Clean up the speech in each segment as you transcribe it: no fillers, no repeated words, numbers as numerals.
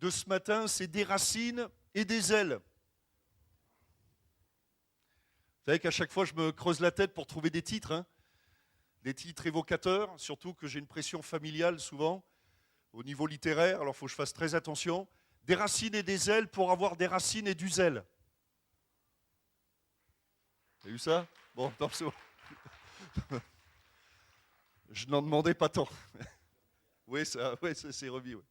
de ce matin, c'est des racines et des ailes. Vous savez qu'à chaque fois, je me creuse la tête pour trouver des titres, hein, des titres évocateurs, surtout que j'ai une pression familiale souvent, au niveau littéraire, alors il faut que je fasse très attention. Des racines et des ailes pour avoir des racines et du zèle. Vous avez vu ça? Bon, attends, c'est bon. Je n'en demandais pas tant. Oui, ça, ouais, c'est remis. Ouais.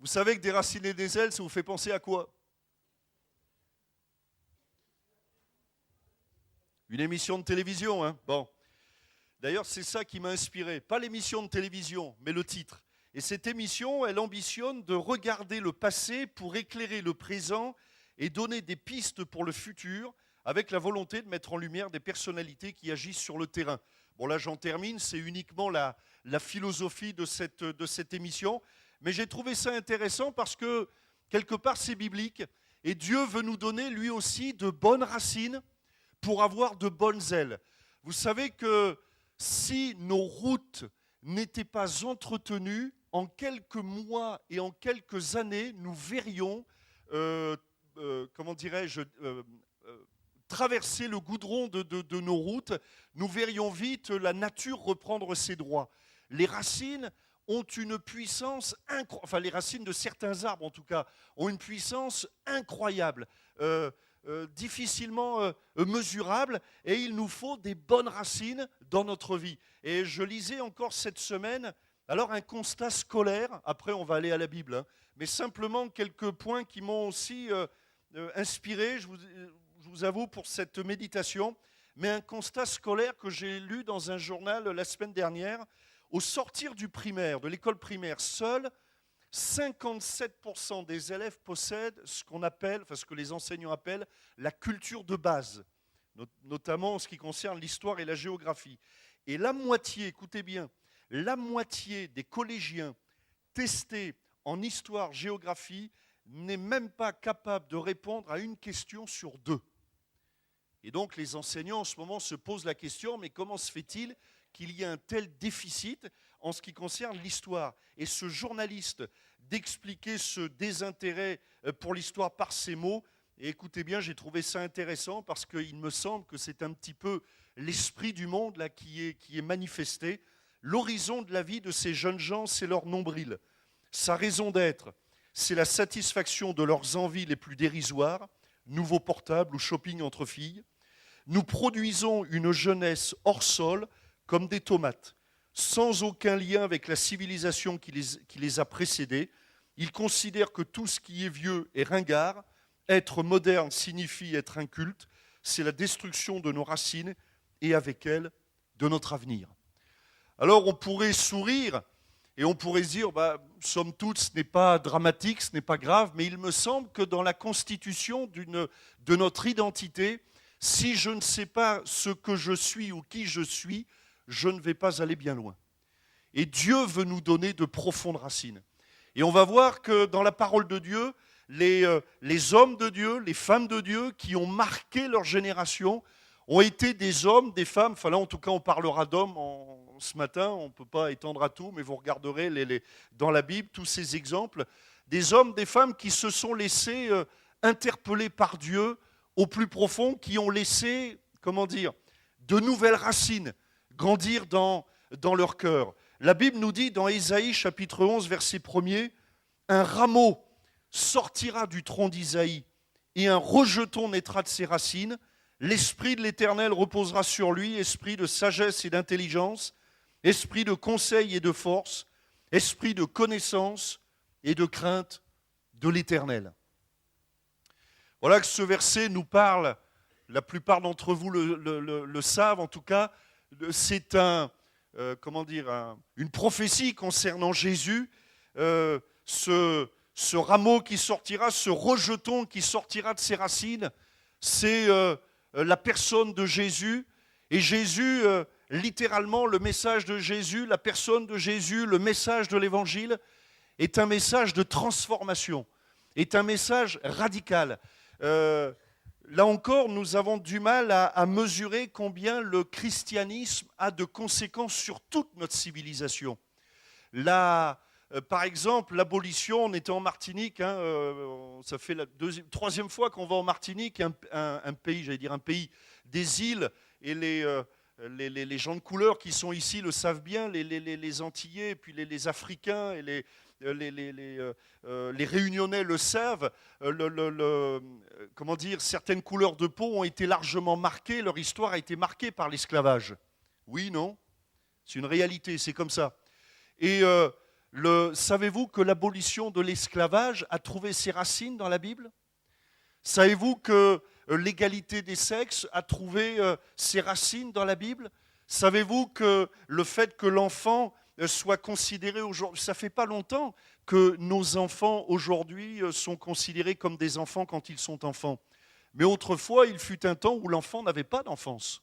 Vous savez que des racines et des ailes, ça vous fait penser à quoi? Une émission de télévision, hein? Bon. D'ailleurs, c'est ça qui m'a inspiré. Pas l'émission de télévision, mais le titre. Et cette émission, elle ambitionne de regarder le passé pour éclairer le présent et donner des pistes pour le futur, avec la volonté de mettre en lumière des personnalités qui agissent sur le terrain. Bon, là, j'en termine. C'est uniquement la philosophie de cette émission. Mais j'ai trouvé ça intéressant parce que, quelque part, c'est biblique. Et Dieu veut nous donner, lui aussi, de bonnes racines pour avoir de bonnes ailes. Vous savez que si nos routes n'étaient pas entretenues, en quelques mois et en quelques années, nous verrions, comment dirais-je, traverser le goudron de nos routes, nous verrions vite la nature reprendre ses droits. Les racines ont une puissance incroyable, enfin les racines de certains arbres en tout cas, ont une puissance incroyable. Difficilement mesurable, et il nous faut des bonnes racines dans notre vie. Et je lisais encore cette semaine, alors un constat scolaire, après on va aller à la Bible, hein, mais simplement quelques points qui m'ont aussi inspiré, je vous avoue, pour cette méditation, mais un constat scolaire que j'ai lu dans un journal la semaine dernière. Au sortir du primaire, de l'école primaire, seuls 57% des élèves possèdent ce qu'on appelle, enfin ce que les enseignants appellent la culture de base, notamment en ce qui concerne l'histoire et la géographie. Et la moitié, écoutez bien, la moitié des collégiens testés en histoire, géographie, n'est même pas capable de répondre à une question sur deux. Et donc les enseignants en ce moment se posent la question, mais comment se fait-il qu'il y ait un tel déficit en ce qui concerne l'histoire? Et ce journaliste d'expliquer ce désintérêt pour l'histoire par ces mots, et écoutez bien, j'ai trouvé ça intéressant parce qu'il me semble que c'est un petit peu l'esprit du monde là, qui est manifesté. L'horizon de la vie de ces jeunes gens, c'est leur nombril. Sa raison d'être, c'est la satisfaction de leurs envies les plus dérisoires, nouveaux portables ou shopping entre filles. Nous produisons une jeunesse hors sol comme des tomates, sans aucun lien avec la civilisation qui les a précédés. Ils considèrent que tout ce qui est vieux est ringard. Être moderne signifie être inculte. C'est la destruction de nos racines et avec elles, de notre avenir. Alors on pourrait sourire et on pourrait se dire, somme toute, ce n'est pas dramatique, ce n'est pas grave, mais il me semble que dans la constitution de notre identité, si je ne sais pas ce que je suis ou qui je suis, je ne vais pas aller bien loin. Et Dieu veut nous donner de profondes racines. Et on va voir que dans la parole de Dieu, les hommes de Dieu, les femmes de Dieu qui ont marqué leur génération ont été des hommes, des femmes, enfin là en tout cas on parlera d'hommes ce matin, on ne peut pas étendre à tout, mais vous regarderez dans la Bible tous ces exemples, des hommes, des femmes qui se sont laissés interpeller par Dieu au plus profond, qui ont laissé, de nouvelles racines grandir dans leur cœur. La Bible nous dit dans Ésaïe chapitre 11, verset 1er, « Un rameau sortira du tronc d'Isaïe et un rejeton naîtra de ses racines. L'esprit de l'Éternel reposera sur lui, esprit de sagesse et d'intelligence, esprit de conseil et de force, esprit de connaissance et de crainte de l'Éternel. » Voilà que ce verset nous parle, la plupart d'entre vous le savent en tout cas, c'est une prophétie concernant Jésus, ce rameau qui sortira, ce rejeton qui sortira de ses racines, c'est la personne de Jésus. Et Jésus, littéralement, le message de Jésus, la personne de Jésus, le message de l'Évangile, est un message de transformation, est un message radical. Là encore, nous avons du mal à mesurer combien le christianisme a de conséquences sur toute notre civilisation. par exemple, l'abolition, on était en Martinique, hein, ça fait la troisième fois qu'on va en Martinique, un pays, j'allais dire un pays des îles, et les gens de couleur qui sont ici le savent bien, les Antillais, et puis les Africains, et les Réunionnais le savent, comment dire, certaines couleurs de peau ont été largement marquées, leur histoire a été marquée par l'esclavage. Oui, non? C'est une réalité, c'est comme ça. Et savez-vous que l'abolition de l'esclavage a trouvé ses racines dans la Bible? Savez-vous que l'égalité des sexes a trouvé ses racines dans la Bible? Savez-vous que le fait que l'enfant soit considéré aujourd'hui, ça fait pas longtemps que nos enfants aujourd'hui sont considérés comme des enfants quand ils sont enfants. Mais autrefois, il fut un temps où l'enfant n'avait pas d'enfance.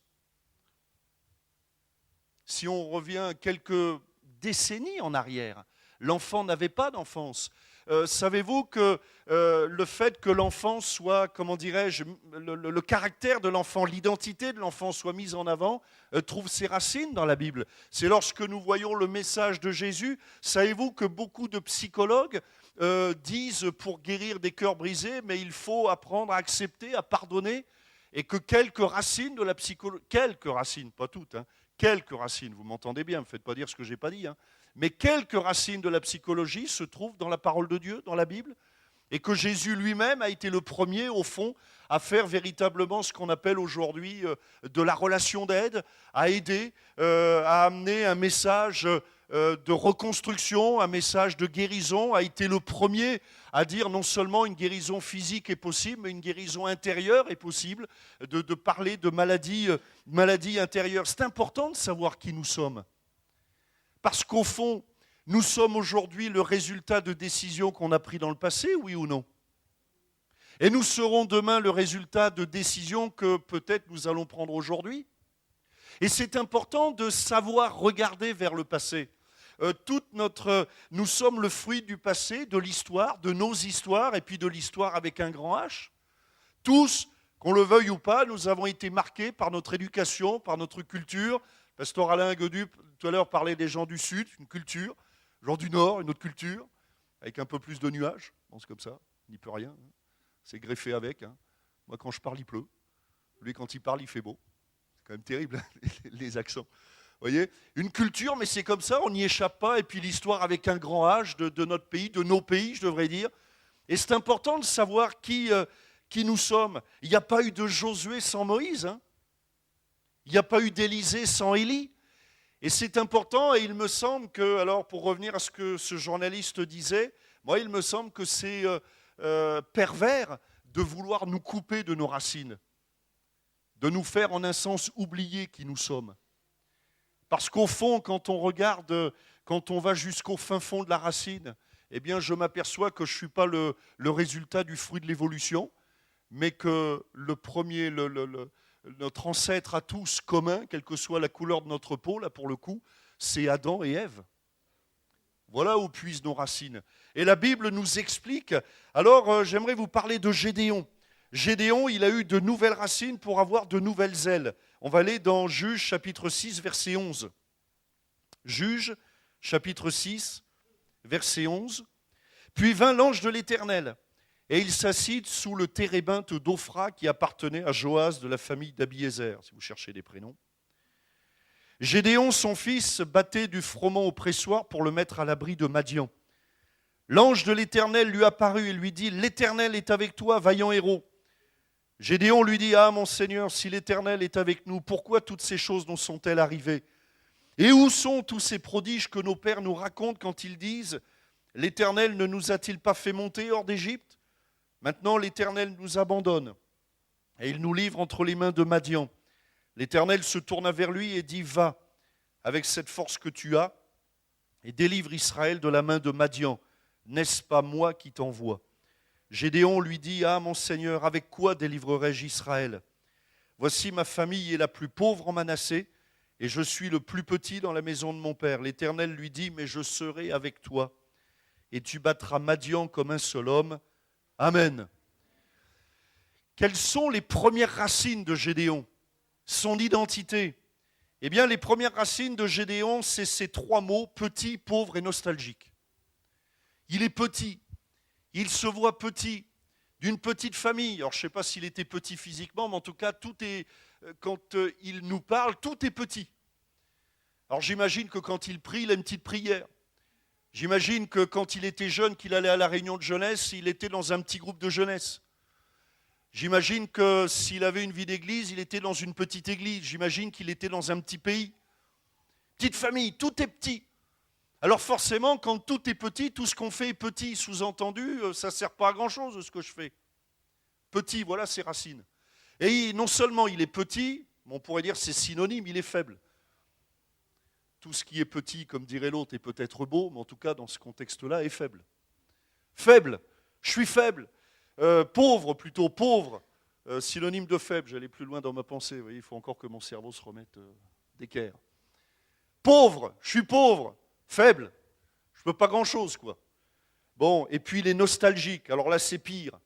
Si on revient quelques décennies en arrière, l'enfant n'avait pas d'enfance. Savez-vous que le fait que l'enfant soit, comment dirais-je, le caractère de l'enfant, l'identité de l'enfant soit mise en avant, trouve ses racines dans la Bible. C'est lorsque nous voyons le message de Jésus, savez-vous que beaucoup de psychologues disent pour guérir des cœurs brisés, mais il faut apprendre à accepter, à pardonner, et que quelques racines de la psychologie, quelques racines, pas toutes, hein, quelques racines, vous m'entendez bien, ne me faites pas dire ce que je n'ai pas dit, hein, mais quelques racines de la psychologie se trouvent dans la parole de Dieu, dans la Bible, et que Jésus lui-même a été le premier, au fond, à faire véritablement ce qu'on appelle aujourd'hui de la relation d'aide, à aider, à amener un message de reconstruction, un message de guérison, a été le premier à dire non seulement une guérison physique est possible, mais une guérison intérieure est possible, de parler de maladies intérieures. C'est important de savoir qui nous sommes. Parce qu'au fond, nous sommes aujourd'hui le résultat de décisions qu'on a prises dans le passé, oui ou non? Et nous serons demain le résultat de décisions que peut-être nous allons prendre aujourd'hui. Et c'est important de savoir regarder vers le passé. Nous sommes le fruit du passé, de l'histoire, de nos histoires, et puis de l'histoire avec un grand H. Tous, qu'on le veuille ou pas, nous avons été marqués par notre éducation, par notre culture. Pasteur Alain Godu, tout à l'heure, parlait des gens du Sud, une culture, gens du Nord, une autre culture, avec un peu plus de nuages. Bon, c'est comme ça, il n'y peut rien. Hein. C'est greffé avec. Hein. Moi, quand je parle, il pleut. Lui, quand il parle, il fait beau. C'est quand même terrible, hein, les accents. Vous voyez, une culture, mais c'est comme ça, on n'y échappe pas. Et puis l'histoire avec un grand H de notre pays, de nos pays, je devrais dire. Et c'est important de savoir qui nous sommes. Il n'y a pas eu de Josué sans Moïse. Hein. Il n'y a pas eu d'Élisée sans Élie. Et c'est important, et il me semble que, alors pour revenir à ce que ce journaliste disait, moi il me semble que c'est pervers de vouloir nous couper de nos racines, de nous faire en un sens oublier qui nous sommes. Parce qu'au fond, quand on regarde, quand on va jusqu'au fin fond de la racine, eh bien je m'aperçois que je ne suis pas le résultat du fruit de l'évolution, mais que le premier, notre ancêtre à tous commun, quelle que soit la couleur de notre peau, là pour le coup, c'est Adam et Ève. Voilà où puisent nos racines. Et la Bible nous explique. Alors, j'aimerais vous parler de Gédéon. Gédéon, il a eu de nouvelles racines pour avoir de nouvelles ailes. On va aller dans Juges, chapitre 6, verset 11. Juges, chapitre 6, verset 11. Puis vint l'ange de l'Éternel, et il s'assit sous le térébinthe d'Ophra qui appartenait à Joas de la famille d'Abiézer, si vous cherchez des prénoms. Gédéon, son fils, battait du froment au pressoir pour le mettre à l'abri de Madian. L'ange de l'Éternel lui apparut et lui dit « L'Éternel est avec toi, vaillant héros. » Gédéon lui dit « Ah, mon Seigneur, si l'Éternel est avec nous, pourquoi toutes ces choses nous sont-elles arrivées? Et où sont tous ces prodiges que nos pères nous racontent quand ils disent « L'Éternel ne nous a-t-il pas fait monter hors d'Égypte? Maintenant l'Éternel nous abandonne et il nous livre entre les mains de Madian. » L'Éternel se tourna vers lui et dit « Va, avec cette force que tu as, et délivre Israël de la main de Madian. N'est-ce pas moi qui t'envoie ?» Gédéon lui dit « Ah, mon Seigneur, avec quoi délivrerai-je Israël? Voici ma famille est la plus pauvre en Manassé, et je suis le plus petit dans la maison de mon père. » L'Éternel lui dit « Mais je serai avec toi, et tu battras Madian comme un seul homme. Amen. » Quelles sont les premières racines de Gédéon? Son identité. Eh bien, les premières racines de Gédéon, c'est ces trois mots, petit, pauvre et nostalgique. Il est petit. Il se voit petit, d'une petite famille. Alors, je ne sais pas s'il était petit physiquement, mais en tout cas, quand il nous parle, tout est petit. Alors, j'imagine que quand il prie, il a une petite prière. J'imagine que quand il était jeune, qu'il allait à la réunion de jeunesse, il était dans un petit groupe de jeunesse. J'imagine que s'il avait une vie d'église, il était dans une petite église. J'imagine qu'il était dans un petit pays. Petite famille, tout est petit. Alors forcément, quand tout est petit, tout ce qu'on fait est petit. Sous-entendu, ça ne sert pas à grand-chose ce que je fais. Petit, voilà ses racines. Et non seulement il est petit, mais on pourrait dire c'est synonyme, il est faible. Tout ce qui est petit, comme dirait l'autre, est peut-être beau, mais en tout cas, dans ce contexte-là, est faible. Faible, je suis faible. Pauvre, plutôt pauvre. Synonyme de faible, j'allais plus loin dans ma pensée. Vous voyez, il faut encore que mon cerveau se remette d'équerre. Pauvre, je suis pauvre. Faible, je ne peux pas grand-chose, quoi. Bon, et puis il est nostalgique. Alors là, c'est pire.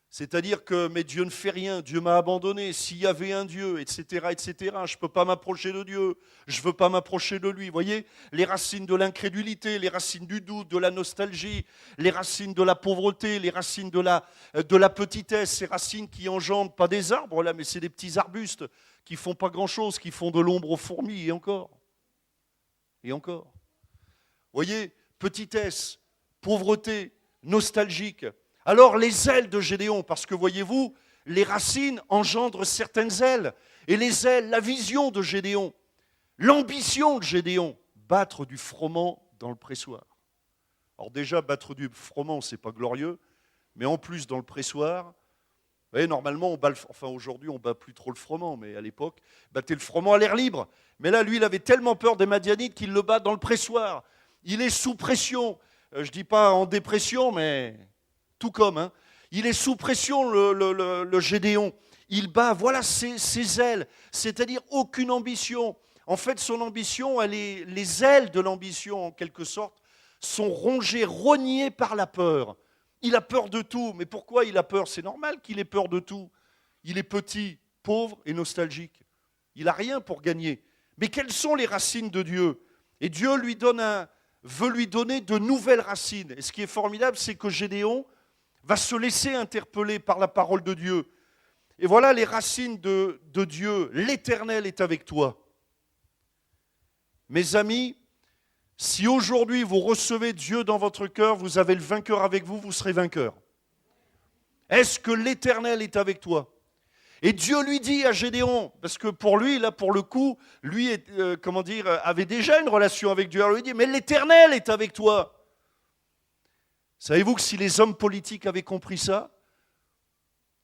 C'est-à-dire que, mais Dieu ne fait rien, Dieu m'a abandonné, s'il y avait un Dieu, etc., etc., je ne peux pas m'approcher de Dieu, je ne veux pas m'approcher de lui. Vous voyez, les racines de l'incrédulité, les racines du doute, de la nostalgie, les racines de la pauvreté, les racines de la petitesse, ces racines qui engendrent pas des arbres, là, mais c'est des petits arbustes qui ne font pas grand-chose, qui font de l'ombre aux fourmis, et encore. Et encore. Vous voyez, petitesse, pauvreté, nostalgique. Alors les ailes de Gédéon, parce que voyez-vous, les racines engendrent certaines ailes. Et les ailes, la vision de Gédéon, l'ambition de Gédéon, battre du froment dans le pressoir. Alors déjà, battre du froment, ce n'est pas glorieux, mais en plus dans le pressoir, vous voyez, normalement, aujourd'hui on ne bat plus trop le froment, mais à l'époque, battait le froment à l'air libre. Mais là, lui, il avait tellement peur des Madianites qu'il le bat dans le pressoir. Il est sous pression. Je ne dis pas en dépression, mais tout comme. Hein. Il est sous pression, le Gédéon. Il bat, voilà ses ailes, c'est-à-dire aucune ambition. En fait, son ambition, les ailes de l'ambition, en quelque sorte, sont rongées, rognées par la peur. Il a peur de tout. Mais pourquoi il a peur? C'est normal qu'il ait peur de tout. Il est petit, pauvre et nostalgique. Il n'a rien pour gagner. Mais quelles sont les racines de Dieu? Et Dieu veut lui donner de nouvelles racines. Et ce qui est formidable, c'est que Gédéon va se laisser interpeller par la parole de Dieu. Et voilà les racines de Dieu. L'Éternel est avec toi. Mes amis, si aujourd'hui vous recevez Dieu dans votre cœur, vous avez le vainqueur avec vous, vous serez vainqueur. Est-ce que l'Éternel est avec toi? Et Dieu lui dit à Gédéon, parce que pour lui, là, pour le coup, lui, avait déjà une relation avec Dieu. Alors il lui dit, mais l'Éternel est avec toi. Savez-vous que si les hommes politiques avaient compris ça,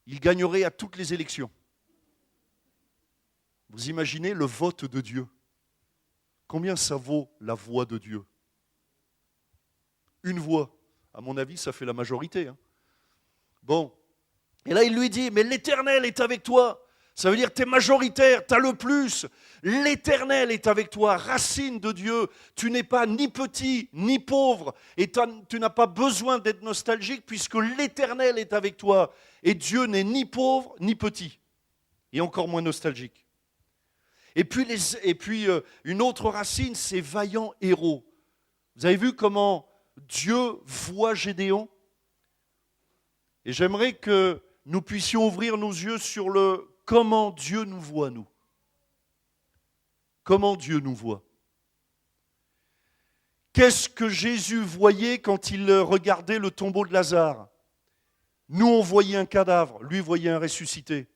ils gagneraient à toutes les élections. Vous imaginez le vote de Dieu? Combien ça vaut la voix de Dieu? Une voix. À mon avis, ça fait la majorité. Hein. Bon. Et là, il lui dit, mais l'Éternel est avec toi. Ça veut dire que tu es majoritaire, tu as le plus. L'Éternel est avec toi, racine de Dieu. Tu n'es pas ni petit, ni pauvre. Et tu n'as pas besoin d'être nostalgique puisque l'Éternel est avec toi. Et Dieu n'est ni pauvre, ni petit. Et encore moins nostalgique. Et puis une autre racine, c'est vaillant héros. Vous avez vu comment Dieu voit Gédéon? Et j'aimerais que nous puissions ouvrir nos yeux sur comment Dieu nous voit, nous. Comment Dieu nous voit. Qu'est-ce que Jésus voyait quand il regardait le tombeau de Lazare? Nous, on voyait un cadavre, lui voyait un ressuscité.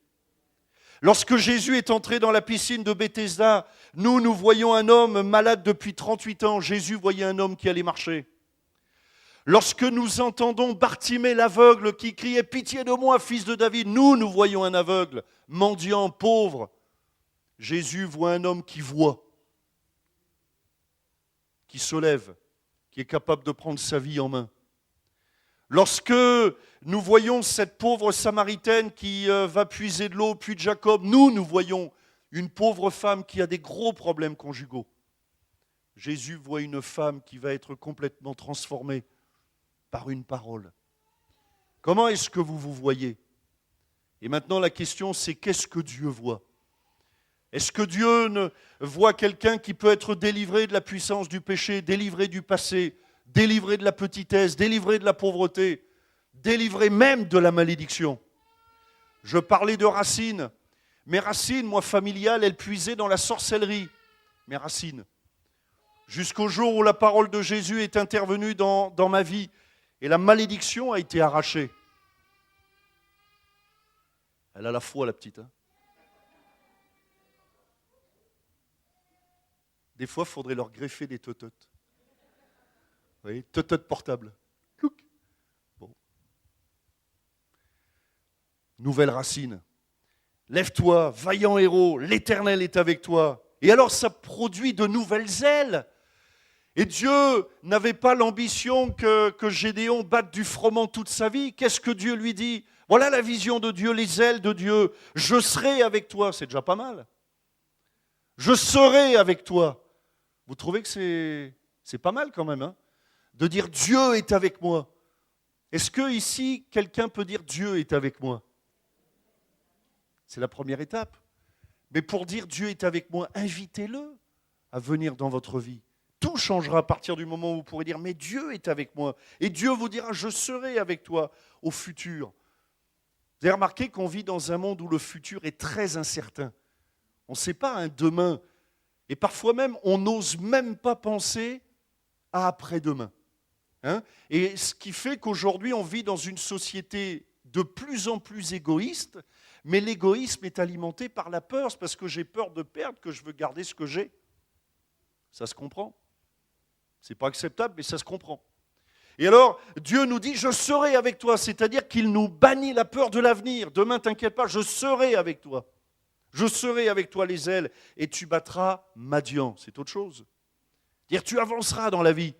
Lorsque Jésus est entré dans la piscine de Bethesda, nous voyons un homme malade depuis 38 ans. Jésus voyait un homme qui allait marcher. Lorsque nous entendons Bartimée l'aveugle qui criait « Pitié de moi, fils de David », nous voyons un aveugle, mendiant, pauvre. Jésus voit un homme qui voit, qui se lève, qui est capable de prendre sa vie en main. Lorsque nous voyons cette pauvre Samaritaine qui va puiser de l'eau au puits de Jacob, nous voyons une pauvre femme qui a des gros problèmes conjugaux. Jésus voit une femme qui va être complètement transformée par une parole. Comment est-ce que vous vous voyez? Et maintenant la question c'est qu'est-ce que Dieu voit? Est-ce que Dieu voit quelqu'un qui peut être délivré de la puissance du péché, délivré du passé, délivré de la petitesse, délivré de la pauvreté, délivré même de la malédiction. Je parlais de racines. Mes racines, moi, familiales, elles puisaient dans la sorcellerie. Mes racines. Jusqu'au jour où la parole de Jésus est intervenue dans ma vie et la malédiction a été arrachée. Elle a la foi, la petite. Hein. Des fois, il faudrait leur greffer des tototes. Vous voyez, tototes portables. Bon. Nouvelle racine. Lève-toi, vaillant héros, l'Éternel est avec toi. Et alors, ça produit de nouvelles ailes. Et Dieu n'avait pas l'ambition que Gédéon batte du froment toute sa vie. Qu'est-ce que Dieu lui dit? Voilà la vision de Dieu, les ailes de Dieu. Je serai avec toi, c'est déjà pas mal. Je serai avec toi. Vous trouvez que c'est pas mal quand même, hein, de dire Dieu est avec moi. Est-ce que ici, quelqu'un peut dire Dieu est avec moi? C'est la première étape. Mais pour dire Dieu est avec moi, invitez-le à venir dans votre vie. Tout changera à partir du moment où vous pourrez dire mais Dieu est avec moi. Et Dieu vous dira je serai avec toi au futur. Vous avez remarqué qu'on vit dans un monde où le futur est très incertain. On ne sait pas un demain. Et parfois même, on n'ose même pas penser à après-demain. Hein? Et ce qui fait qu'aujourd'hui, on vit dans une société de plus en plus égoïste, mais l'égoïsme est alimenté par la peur. C'est parce que j'ai peur de perdre que je veux garder ce que j'ai. Ça se comprend. Ce n'est pas acceptable, mais ça se comprend. Et alors, Dieu nous dit, je serai avec toi, c'est-à-dire qu'il nous bannit la peur de l'avenir. Demain, t'inquiète pas, je serai avec toi. Je serai avec toi les ailes et tu battras Madian. C'est autre chose. Dire tu avanceras dans la vie.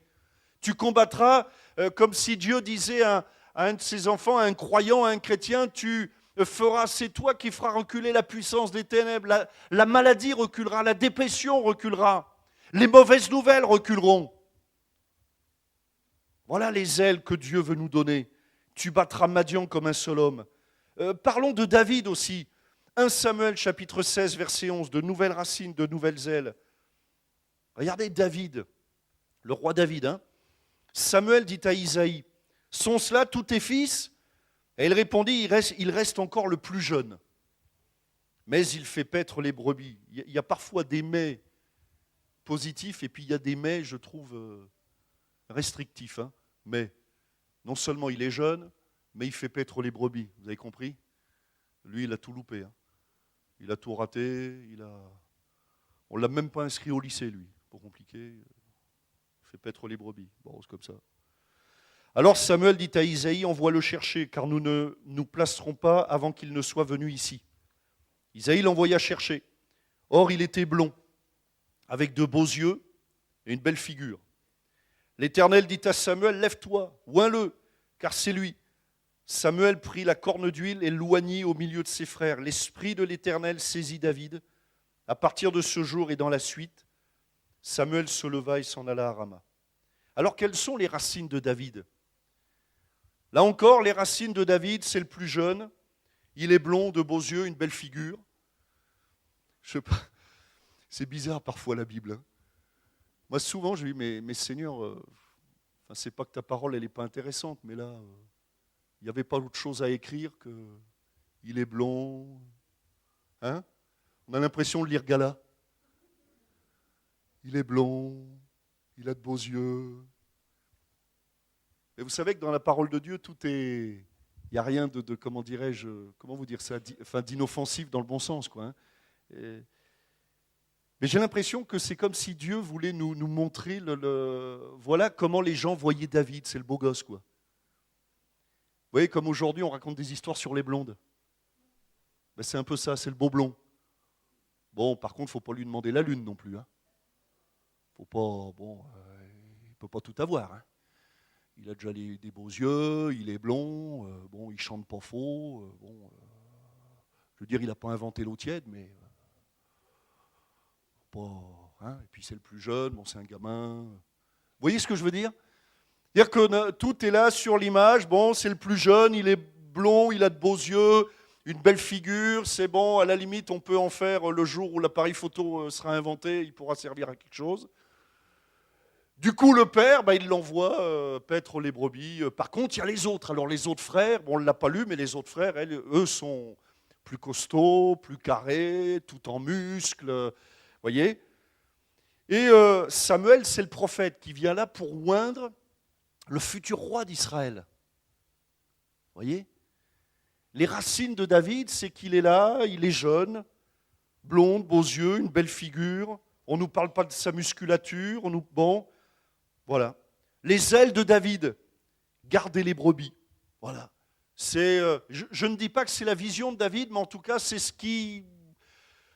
Tu combattras comme si Dieu disait à un de ses enfants, à un croyant, à un chrétien, tu feras, c'est toi qui feras reculer la puissance des ténèbres. La maladie reculera, la dépression reculera, les mauvaises nouvelles reculeront. Voilà les ailes que Dieu veut nous donner. Tu battras Madian comme un seul homme. Parlons de David aussi. 1 Samuel chapitre 16 verset 11, de nouvelles racines, de nouvelles ailes. Regardez David, le roi David. Hein. Samuel dit à Isaïe, sont-ce là tous tes fils? Et il répondit, il reste encore le plus jeune. Mais il fait paître les brebis. Il y a parfois des mais positifs et puis il y a des mais, je trouve, restrictifs. Hein. Mais non seulement il est jeune, mais il fait paître les brebis. Vous avez compris? Lui, il a tout loupé. Hein. Il a tout raté. On ne l'a même pas inscrit au lycée, lui. Pas compliqué. Il fait paître les brebis. Bon, c'est comme ça. Alors Samuel dit à Isaïe, envoie-le chercher, car nous ne nous placerons pas avant qu'il ne soit venu ici. Isaïe l'envoya chercher. Or, il était blond, avec de beaux yeux et une belle figure. L'Éternel dit à Samuel, lève-toi, oins-le, car c'est lui. Samuel prit la corne d'huile et l'oignit au milieu de ses frères. L'Esprit de l'Éternel saisit David. À partir de ce jour et dans la suite, Samuel se leva et s'en alla à Rama. Alors, quelles sont les racines de David? Là encore, les racines de David, c'est le plus jeune. Il est blond, de beaux yeux, une belle figure. Je sais pas, c'est bizarre parfois la Bible. Hein. Moi, souvent, je dis, mais Seigneur, c'est pas que ta parole, elle n'est pas intéressante, mais là, il n'y avait pas autre chose à écrire qu'il est blond. Hein? On a l'impression de lire Gala. Il est blond, il a de beaux yeux. Mais vous savez que dans la parole de Dieu, tout est... Il n'y a rien de comment dirais-je, comment vous dire ça, d'inoffensif dans le bon sens, quoi. Hein. Mais j'ai l'impression que c'est comme si Dieu voulait nous montrer voilà comment les gens voyaient David, c'est le beau gosse, quoi. Vous voyez, comme aujourd'hui, on raconte des histoires sur les blondes. Ben, c'est un peu ça, c'est le beau blond. Bon, par contre, il ne faut pas lui demander la lune non plus. Hein. Faut pas, bon, il ne peut pas tout avoir. Hein. Il a déjà des beaux yeux, il est blond, bon, il chante pas faux. Je veux dire, il n'a pas inventé l'eau tiède, mais pas. Hein, et puis c'est le plus jeune, bon, c'est un gamin. Vous voyez ce que je veux dire? C'est-à-dire que tout est là sur l'image. Bon, c'est le plus jeune, il est blond, il a de beaux yeux, une belle figure. C'est bon, à la limite, on peut en faire le jour où l'appareil photo sera inventé, il pourra servir à quelque chose. Du coup, le père, il l'envoie paître les brebis. Par contre, il y a les autres. Alors, les autres frères, bon, on ne l'a pas lu, mais les autres frères, eux, sont plus costauds, plus carrés, tout en muscles. Voyez. Et Samuel, c'est le prophète qui vient là pour oindre le futur roi d'Israël. Voyez. Les racines de David, c'est qu'il est là, il est jeune, blond, beaux yeux, une belle figure. On ne nous parle pas de sa musculature. Bon, voilà. Les ailes de David, garder les brebis. Voilà. Je ne dis pas que c'est la vision de David, mais en tout cas, c'est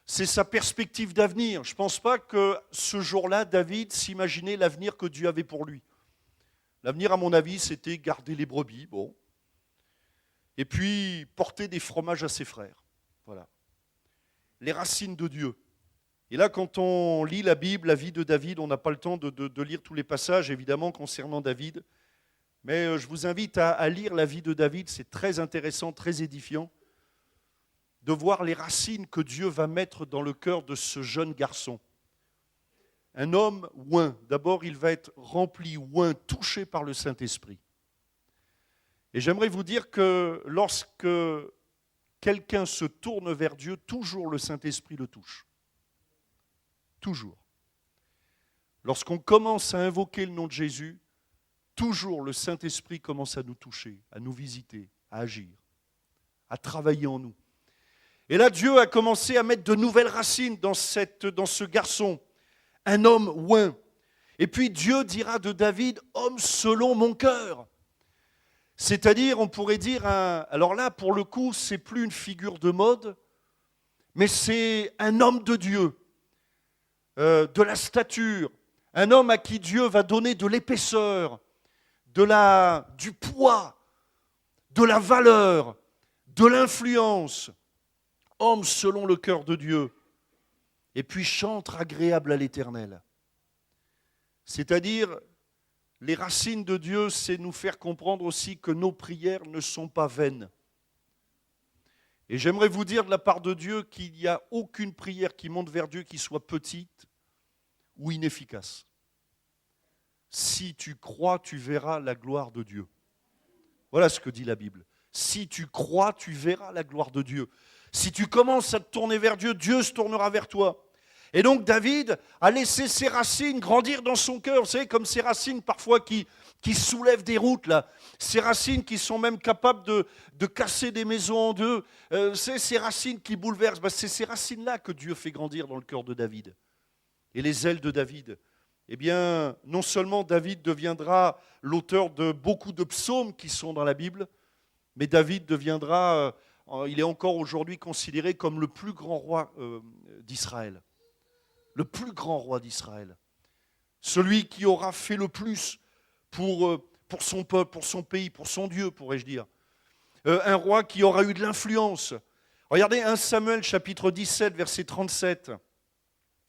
sa perspective d'avenir. Je ne pense pas que ce jour-là, David s'imaginait l'avenir que Dieu avait pour lui. L'avenir, à mon avis, c'était garder les brebis, bon. Et puis porter des fromages à ses frères. Voilà. Les racines de Dieu. Et là, quand on lit la Bible, la vie de David, on n'a pas le temps de lire tous les passages, évidemment, concernant David. Mais je vous invite à lire la vie de David, c'est très intéressant, très édifiant, de voir les racines que Dieu va mettre dans le cœur de ce jeune garçon. Un homme oint. D'abord, il va être rempli, oint, touché par le Saint-Esprit. Et j'aimerais vous dire que lorsque quelqu'un se tourne vers Dieu, toujours le Saint-Esprit le touche. Toujours. Lorsqu'on commence à invoquer le nom de Jésus, toujours le Saint-Esprit commence à nous toucher, à nous visiter, à agir, à travailler en nous. Et là, Dieu a commencé à mettre de nouvelles racines dans ce garçon, un homme oint. Et puis Dieu dira de David, homme selon mon cœur. C'est-à-dire, on pourrait dire, alors là, pour le coup, c'est plus une figure de mode, mais c'est un homme de Dieu, de la stature, un homme à qui Dieu va donner de l'épaisseur, du poids, de la valeur, de l'influence, homme selon le cœur de Dieu, et puis chantre agréable à l'Éternel. C'est-à-dire, les racines de Dieu, c'est nous faire comprendre aussi que nos prières ne sont pas vaines. Et j'aimerais vous dire de la part de Dieu qu'il n'y a aucune prière qui monte vers Dieu qui soit petite ou inefficace. Si tu crois, tu verras la gloire de Dieu. Voilà ce que dit la Bible. Si tu crois, tu verras la gloire de Dieu. Si tu commences à te tourner vers Dieu, Dieu se tournera vers toi. Et donc David a laissé ses racines grandir dans son cœur. Vous savez, comme ces racines parfois qui soulèvent des routes, là. Ces racines qui sont même capables de casser des maisons en deux. C'est ces racines qui bouleversent. C'est ces racines-là que Dieu fait grandir dans le cœur de David. Et les ailes de David. Eh bien, non seulement David deviendra l'auteur de beaucoup de psaumes qui sont dans la Bible, mais David deviendra, il est encore aujourd'hui considéré comme le plus grand roi d'Israël. Le plus grand roi d'Israël. Celui qui aura fait le plus pour son peuple, pour son pays, pour son Dieu, pourrais-je dire. Un roi qui aura eu de l'influence. Regardez 1 Samuel chapitre 17, verset 37.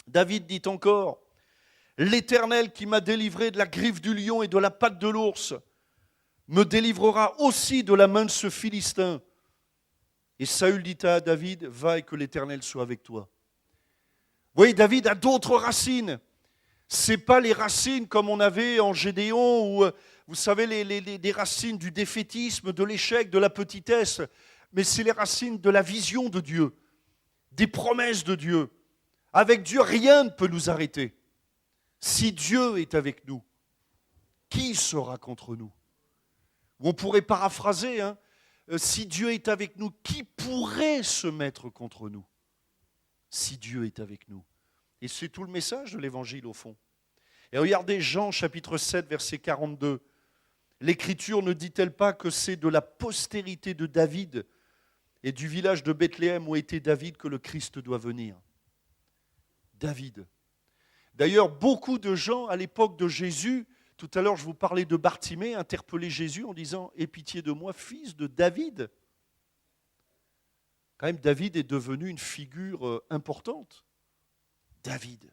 David dit encore, « L'Éternel qui m'a délivré de la griffe du lion et de la patte de l'ours me délivrera aussi de la main de ce Philistin. » Et Saül dit à David, « Va et que l'Éternel soit avec toi. » Vous voyez, David a d'autres racines. Ce n'est pas les racines comme on avait en Gédéon, ou vous savez, les racines du défaitisme, de l'échec, de la petitesse, mais c'est les racines de la vision de Dieu, des promesses de Dieu. Avec Dieu, rien ne peut nous arrêter. Si Dieu est avec nous, qui sera contre nous? Ou on pourrait paraphraser, si Dieu est avec nous, qui pourrait se mettre contre nous? Si Dieu est avec nous. Et c'est tout le message de l'Évangile au fond. Et regardez Jean chapitre 7, verset 42. L'Écriture ne dit-elle pas que c'est de la postérité de David et du village de Bethléem où était David que le Christ doit venir? David. D'ailleurs, beaucoup de gens à l'époque de Jésus, tout à l'heure je vous parlais de Bartimée, interpellaient Jésus en disant « Aie pitié de moi, fils de David ». Quand même, David est devenu une figure importante. David.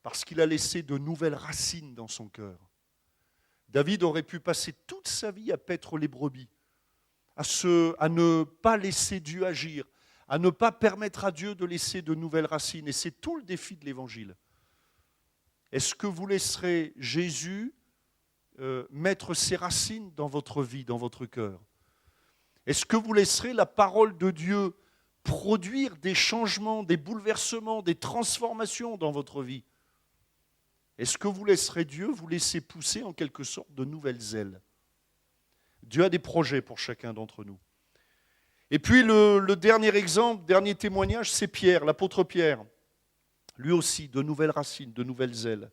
Parce qu'il a laissé de nouvelles racines dans son cœur. David aurait pu passer toute sa vie à paître les brebis, à ne pas laisser Dieu agir, à ne pas permettre à Dieu de laisser de nouvelles racines. Et c'est tout le défi de l'Évangile. Est-ce que vous laisserez Jésus mettre ses racines dans votre vie, dans votre cœur? Est-ce que vous laisserez la parole de Dieu produire des changements, des bouleversements, des transformations dans votre vie? Est-ce que vous laisserez Dieu vous laisser pousser en quelque sorte de nouvelles ailes? Dieu a des projets pour chacun d'entre nous. Et puis le dernier exemple, dernier témoignage, c'est Pierre, l'apôtre Pierre. Lui aussi, de nouvelles racines, de nouvelles ailes.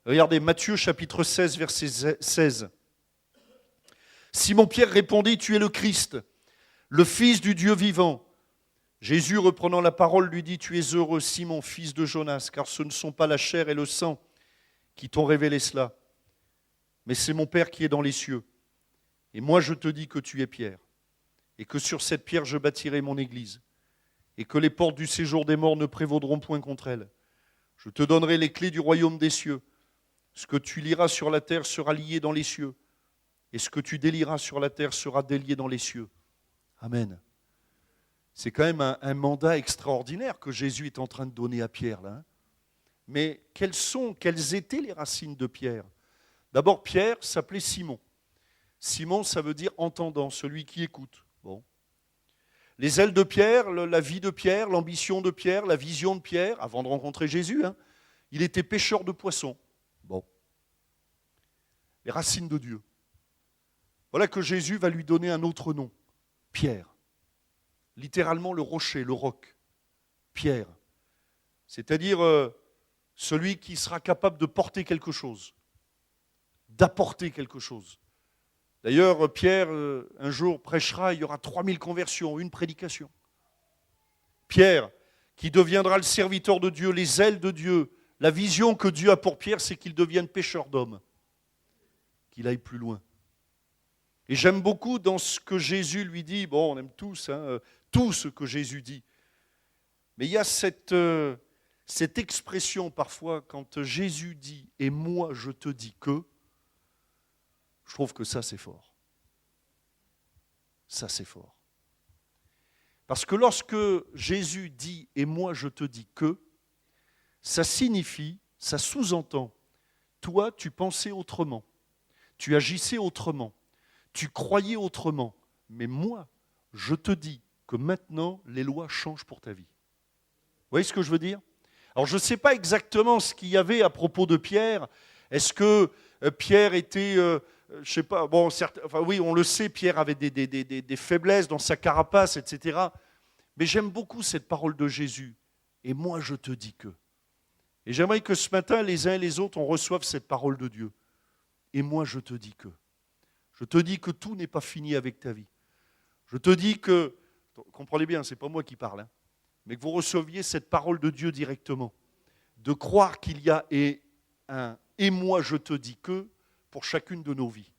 Regardez, Matthieu chapitre 16, verset 16. Simon-Pierre répondit, « Tu es le Christ, le Fils du Dieu vivant. » Jésus, reprenant la parole, lui dit, « Tu es heureux, Simon, fils de Jonas, car ce ne sont pas la chair et le sang qui t'ont révélé cela, mais c'est mon Père qui est dans les cieux. Et moi je te dis que tu es Pierre, et que sur cette pierre je bâtirai mon église, et que les portes du séjour des morts ne prévaudront point contre elle. Je te donnerai les clés du royaume des cieux. Ce que tu liras sur la terre sera lié dans les cieux, et ce que tu délieras sur la terre sera délié dans les cieux. » Amen. C'est quand même un mandat extraordinaire que Jésus est en train de donner à Pierre, là. Mais quelles étaient les racines de Pierre? D'abord, Pierre s'appelait Simon. Simon, ça veut dire entendant, celui qui écoute. Bon. Les ailes de Pierre, la vie de Pierre, l'ambition de Pierre, la vision de Pierre, avant de rencontrer Jésus, il était pêcheur de poissons. Bon. Les racines de Dieu. Voilà que Jésus va lui donner un autre nom, Pierre. Littéralement le rocher, le roc. Pierre. C'est-à-dire celui qui sera capable de porter quelque chose, d'apporter quelque chose. D'ailleurs, Pierre, un jour, prêchera, il y aura 3000 conversions, une prédication. Pierre, qui deviendra le serviteur de Dieu, les ailes de Dieu. La vision que Dieu a pour Pierre, c'est qu'il devienne pêcheur d'hommes, qu'il aille plus loin. Et j'aime beaucoup dans ce que Jésus lui dit, bon, on aime tous, tout ce que Jésus dit. Mais il y a cette expression parfois, quand Jésus dit « et moi je te dis que », je trouve que ça c'est fort. Ça c'est fort. Parce que lorsque Jésus dit « et moi je te dis que », ça signifie, ça sous-entend, toi tu pensais autrement, tu agissais autrement, tu croyais autrement, mais moi je te dis que maintenant les lois changent pour ta vie. Vous voyez ce que je veux dire? Alors je ne sais pas exactement ce qu'il y avait à propos de Pierre. Est-ce que Pierre était, je ne sais pas, bon, enfin oui, on le sait, Pierre avait des faiblesses dans sa carapace, etc. Mais j'aime beaucoup cette parole de Jésus. Et moi je te dis que. Et j'aimerais que ce matin, les uns et les autres, on reçoive cette parole de Dieu. Et moi je te dis que. Je te dis que tout n'est pas fini avec ta vie. Je te dis que, comprenez bien, ce n'est pas moi qui parle, mais que vous receviez cette parole de Dieu directement. De croire qu'il y a un « et moi je te dis que » pour chacune de nos vies.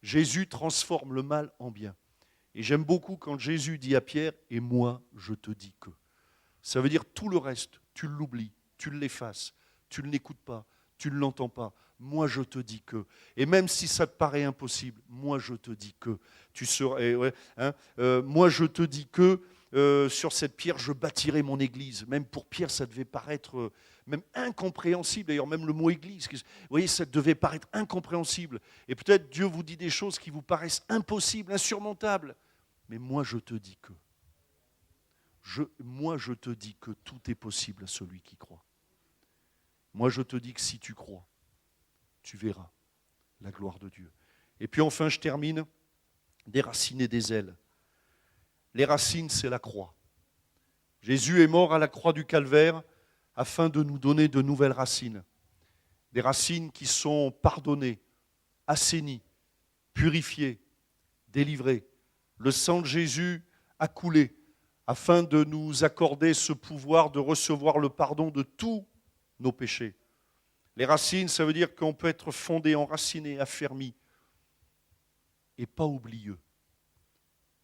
Jésus transforme le mal en bien. Et j'aime beaucoup quand Jésus dit à Pierre « et moi je te dis que ». Ça veut dire tout le reste, tu l'oublies, tu l'effaces, tu ne l'écoutes pas, tu ne l'entends pas. Moi je te dis que. Et même si ça te paraît impossible, moi je te dis que. Tu seras, moi je te dis que sur cette pierre je bâtirai mon église. Même pour Pierre ça devait paraître même incompréhensible. D'ailleurs même le mot église, vous voyez, ça devait paraître incompréhensible. Et peut-être Dieu vous dit des choses qui vous paraissent impossibles, insurmontables. Mais moi je te dis que. Moi je te dis que tout est possible à celui qui croit. Moi je te dis que si tu crois, tu verras la gloire de Dieu. Et puis enfin, je termine, des racines et des ailes. Les racines, c'est la croix. Jésus est mort à la croix du Calvaire afin de nous donner de nouvelles racines. Des racines qui sont pardonnées, assainies, purifiées, délivrées. Le sang de Jésus a coulé afin de nous accorder ce pouvoir de recevoir le pardon de tous nos péchés. Les racines, ça veut dire qu'on peut être fondé, enraciné, affermi et pas oublieux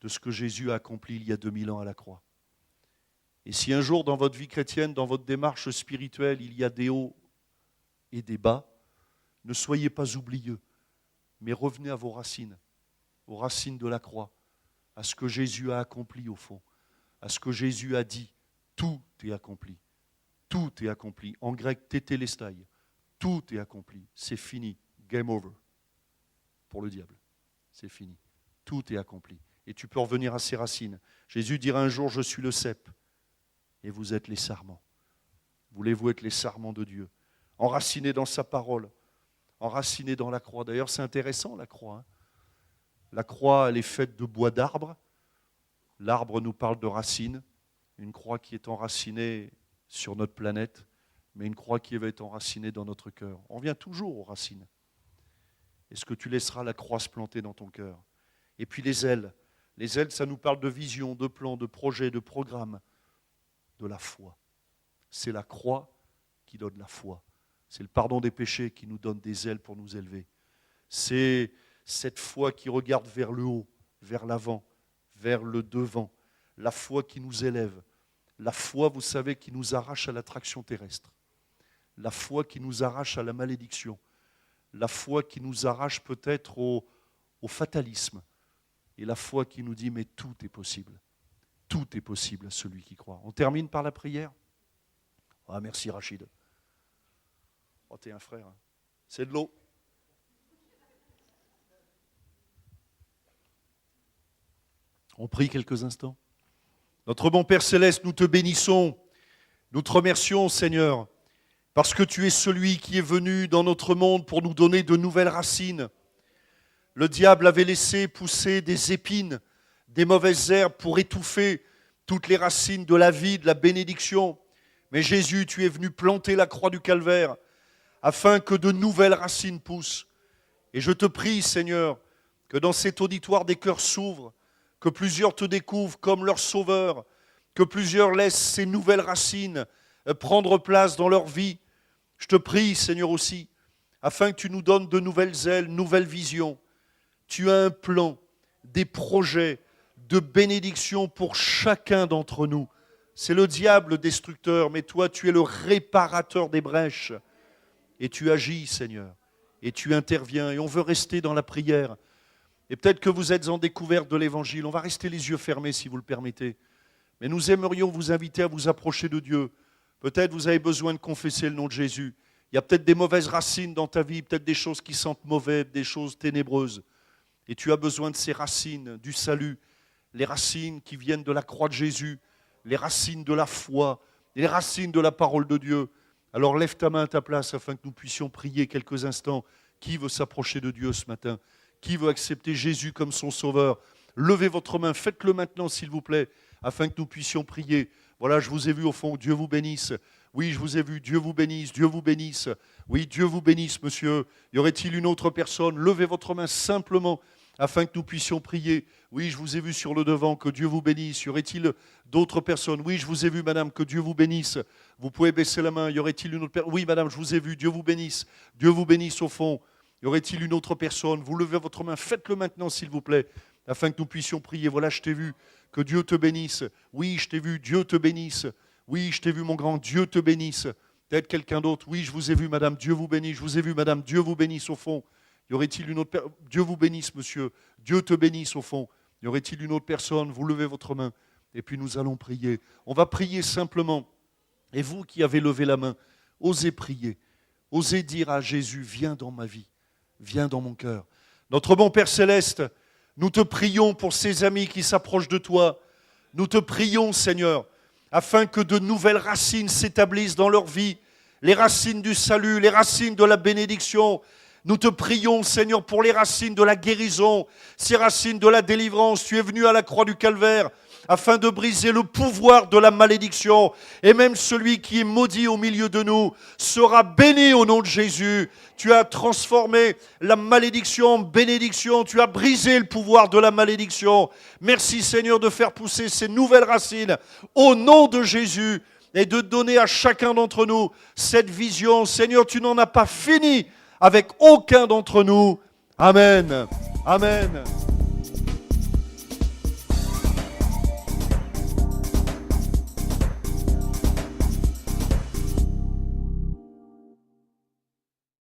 de ce que Jésus a accompli il y a 2000 ans à la croix. Et si un jour dans votre vie chrétienne, dans votre démarche spirituelle, il y a des hauts et des bas, ne soyez pas oublieux, mais revenez à vos racines de la croix, à ce que Jésus a accompli au fond, à ce que Jésus a dit, tout est accompli. Tout est accompli. En grec, tétélestai. Tout est accompli. C'est fini. Game over. Pour le diable. C'est fini. Tout est accompli. Et tu peux revenir à ses racines. Jésus dira un jour, je suis le cep. Et vous êtes les sarments. Voulez-vous être les sarments de Dieu? Enracinés dans sa parole. Enracinés dans la croix. D'ailleurs, c'est intéressant, la croix. La croix, elle est faite de bois d'arbre. L'arbre nous parle de racines. Une croix qui est enracinée sur notre planète, mais une croix qui va être enracinée dans notre cœur. On revient toujours aux racines. Est-ce que tu laisseras la croix se planter dans ton cœur? Et puis les ailes. Les ailes, ça nous parle de vision, de plan, de projet, de programme, de la foi. C'est la croix qui donne la foi. C'est le pardon des péchés qui nous donne des ailes pour nous élever. C'est cette foi qui regarde vers le haut, vers l'avant, vers le devant. La foi qui nous élève. La foi, vous savez, qui nous arrache à l'attraction terrestre. La foi qui nous arrache à la malédiction. La foi qui nous arrache peut-être au fatalisme. Et la foi qui nous dit, mais tout est possible. Tout est possible à celui qui croit. On termine par la prière. Ah, merci Rachid. Oh, t'es un frère. Hein. C'est de l'eau. On prie quelques instants. Notre bon Père Céleste, nous te bénissons. Nous te remercions, Seigneur, parce que tu es celui qui est venu dans notre monde pour nous donner de nouvelles racines. Le diable avait laissé pousser des épines, des mauvaises herbes pour étouffer toutes les racines de la vie, de la bénédiction. Mais Jésus, tu es venu planter la croix du calvaire afin que de nouvelles racines poussent. Et je te prie, Seigneur, que dans cet auditoire des cœurs s'ouvrent, que plusieurs te découvrent comme leur sauveur, que plusieurs laissent ces nouvelles racines prendre place dans leur vie. Je te prie, Seigneur, aussi, afin que tu nous donnes de nouvelles ailes, nouvelles visions. Tu as un plan, des projets de bénédiction pour chacun d'entre nous. C'est le diable destructeur, mais toi, tu es le réparateur des brèches. Et tu agis, Seigneur, et tu interviens. Et on veut rester dans la prière. Et peut-être que vous êtes en découverte de l'Évangile. On va rester les yeux fermés, si vous le permettez. Mais nous aimerions vous inviter à vous approcher de Dieu. Peut-être vous avez besoin de confesser le nom de Jésus. Il y a peut-être des mauvaises racines dans ta vie, peut-être des choses qui sentent mauvais, des choses ténébreuses. Et tu as besoin de ces racines du salut, les racines qui viennent de la croix de Jésus, les racines de la foi, les racines de la parole de Dieu. Alors lève ta main à ta place afin que nous puissions prier quelques instants. Qui veut s'approcher de Dieu ce matin? Qui veut accepter Jésus comme son sauveur? Levez votre main, faites-le maintenant s'il vous plaît, afin que nous puissions prier. Voilà, je vous ai vu au fond, Dieu vous bénisse. Oui, je vous ai vu, Dieu vous bénisse, Dieu vous bénisse. Oui, Dieu vous bénisse, monsieur. Y aurait-il une autre personne? Levez votre main simplement, afin que nous puissions prier. Oui, je vous ai vu sur le devant, que Dieu vous bénisse. Y aurait-il d'autres personnes? Oui, je vous ai vu, madame, que Dieu vous bénisse. Vous pouvez baisser la main. Y aurait-il une autre personne? Oui, madame, je vous ai vu, Dieu vous bénisse. Dieu vous bénisse au fond. Y aurait-il une autre personne? Vous levez votre main, faites-le maintenant, s'il vous plaît, afin que nous puissions prier. Voilà, je t'ai vu, que Dieu te bénisse. Oui, je t'ai vu, Dieu te bénisse. Oui, je t'ai vu, mon grand, Dieu te bénisse. Peut-être quelqu'un d'autre. Oui, je vous ai vu, madame, Dieu vous bénisse. Je vous ai vu, madame, Dieu vous bénisse au fond. Y aurait-il une autre personne? Dieu vous bénisse, monsieur. Dieu te bénisse au fond. Y aurait-il une autre personne? Vous levez votre main et puis nous allons prier. On va prier simplement. Et vous qui avez levé la main, osez prier. Osez dire à Jésus, viens dans ma vie. Viens dans mon cœur. Notre bon Père Céleste, nous te prions pour ces amis qui s'approchent de toi. Nous te prions, Seigneur, afin que de nouvelles racines s'établissent dans leur vie. Les racines du salut, les racines de la bénédiction. Nous te prions, Seigneur, pour les racines de la guérison, ces racines de la délivrance. Tu es venu à la croix du Calvaire afin de briser le pouvoir de la malédiction. Et même celui qui est maudit au milieu de nous sera béni au nom de Jésus. Tu as transformé la malédiction en bénédiction. Tu as brisé le pouvoir de la malédiction. Merci, Seigneur, de faire pousser ces nouvelles racines au nom de Jésus et de donner à chacun d'entre nous cette vision. Seigneur, tu n'en as pas fini avec aucun d'entre nous. Amen. Amen.